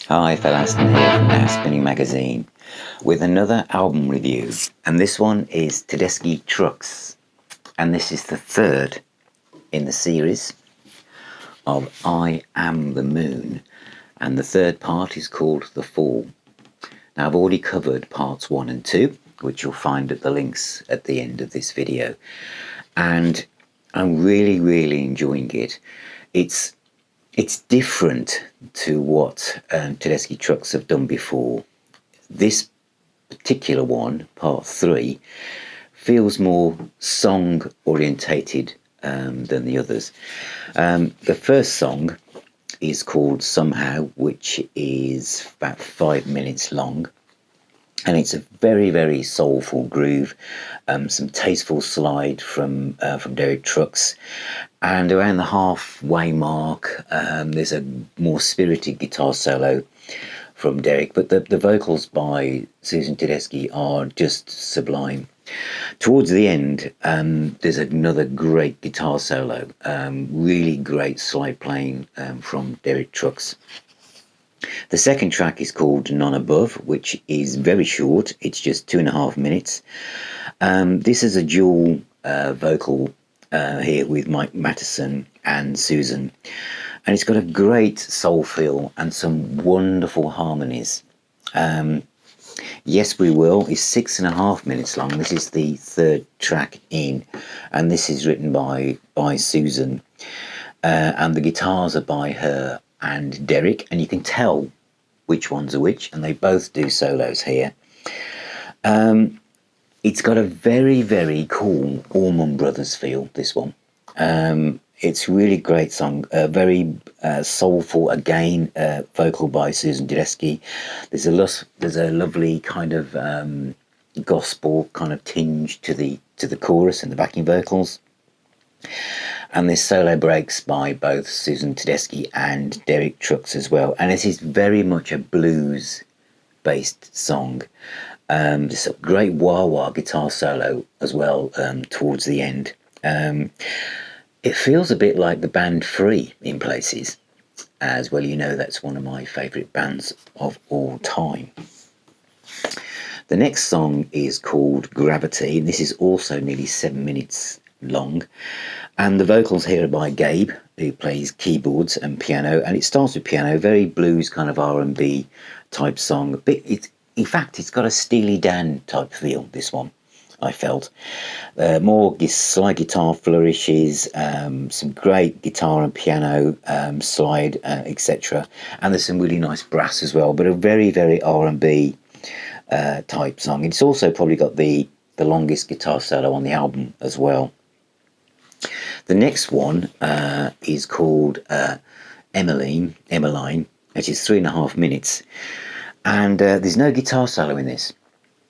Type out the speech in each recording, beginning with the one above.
Hi, Phil Aston here from Now Spinning Magazine with another album review, and this one is Tedeschi Trucks, and this is the third in the series of I Am the Moon, and the third part is called The Fall. Now, I've already covered parts 1 and 2, which you'll find at the links at the end of this video, and I'm really enjoying it. It's different to what Tedeschi Trucks have done before. This particular one, part 3, feels more song orientated than the others. The first song is called Somehow, which is about 5 minutes long, and it's a very soulful groove, some tasteful slide from Derek Trucks, and around the halfway mark there's a more spirited guitar solo from Derek, but the vocals by Susan Tedeschi are just sublime. Towards the end there's another great guitar solo, really great slide playing from Derek Trucks. The second track is called None Above, which is very short. It's just 2.5 minutes. This is a dual vocal here with Mike Mattison and Susan, and it's got a great soul feel and some wonderful harmonies. Yes We Will is 6.5 minutes long. This is the third track in, and this is written by Susan, and the guitars are by her and Derek, and you can tell which ones are which, and they both do solos here. It's got a very cool Allman Brothers feel, this one. It's really great song, very soulful, again, vocal by Susan Tedeschi. There's a lovely kind of gospel kind of tinge to the chorus and the backing vocals. And there's solo breaks by both Susan Tedeschi and Derek Trucks as well. And this is very much a blues-based song. There's a great wah-wah guitar solo as well towards the end. It feels a bit like the band Free in places. As well, you know, that's one of my favourite bands of all time. The next song is called Gravity. This is also nearly 7 minutes long, and the vocals here are by Gabe, who plays keyboards and piano, and it starts with piano, very blues kind of R&B type song. In fact, it's got a Steely Dan type feel, this one, I felt. More slight guitar flourishes, some great guitar and piano slide, etc. And there's some really nice brass as well, but a very R&B type song. It's also probably got the longest guitar solo on the album as well. The next one is called Emmeline, which is 3.5 minutes, and there's no guitar solo in this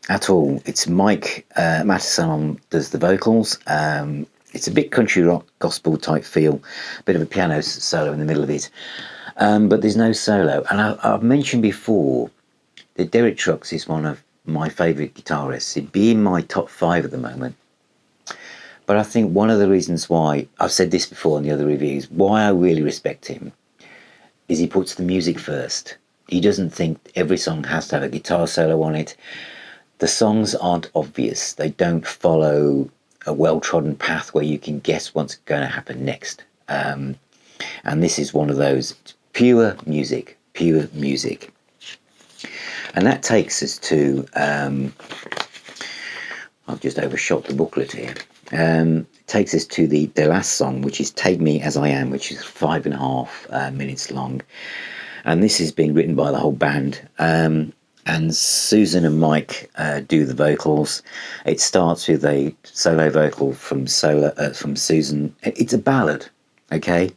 at all. It's Mike Mattison does the vocals. It's a bit country rock gospel type feel, a bit of a piano solo in the middle of it, but there's no solo. And I've mentioned before that Derek Trucks is one of my favourite guitarists. He'd be in my top 5 at the moment. But I think one of the reasons why, I've said this before in the other reviews, why I really respect him is he puts the music first. He doesn't think every song has to have a guitar solo on it. The songs aren't obvious. They don't follow a well-trodden path where you can guess what's going to happen next. And this is one of those pure music. And that takes us to, I've just overshot the booklet here. Takes us to the last song, which is Take Me As I Am, which is 5.5 minutes long, and this has been written by the whole band, and Susan and Mike do the vocals. It starts with a solo vocal from Susan. It's a ballad, okay?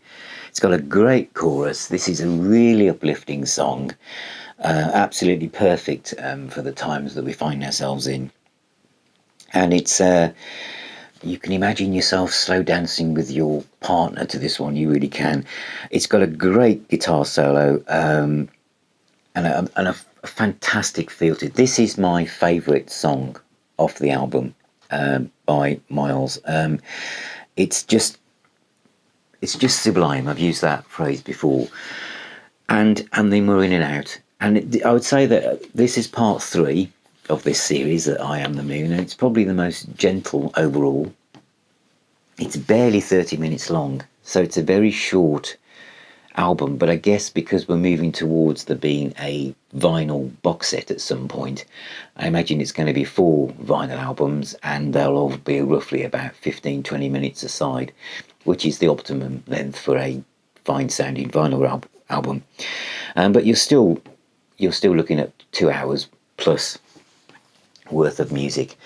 It's got a great chorus. This is a really uplifting song, absolutely perfect for the times that we find ourselves in, and it's you can imagine yourself slow dancing with your partner to this one. You really can. It's got a great guitar solo and a fantastic feel to it. This is my favourite song off the album by Miles. It's just sublime. I've used that phrase before. And then we're in and out. And I would say that this is part 3 of this series, that I Am the Moon, and it's probably the most gentle overall. It's barely 30 minutes long, so it's a very short album, but I guess because we're moving towards there being a vinyl box set at some point, I imagine it's going to be 4 vinyl albums, and they'll all be roughly about 15-20 minutes aside, which is the optimum length for a fine sounding vinyl album. But you're still looking at 2 hours plus worth of music.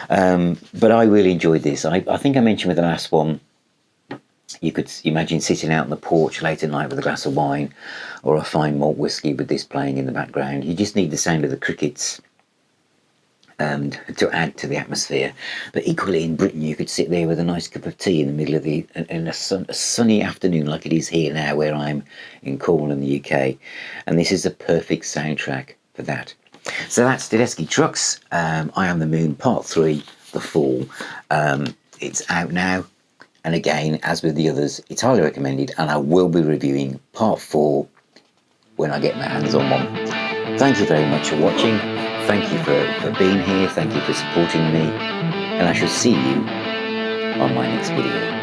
But I really enjoyed this. I think I mentioned with the last one, you could imagine sitting out on the porch late at night with a glass of wine or a fine malt whiskey with this playing in the background. You just need the sound of the crickets to add to the atmosphere. But equally in Britain, you could sit there with a nice cup of tea in the middle of a sunny afternoon like it is here now, where I'm in Cornwall in the UK. And this is a perfect soundtrack for that. So that's Tedeschi Trucks, I Am the Moon, Part 3, The Fall. It's out now. And again, as with the others, it's highly recommended, and I will be reviewing Part 4 when I get my hands on one. Thank you very much for watching. Thank you for being here. Thank you for supporting me. And I shall see you on my next video.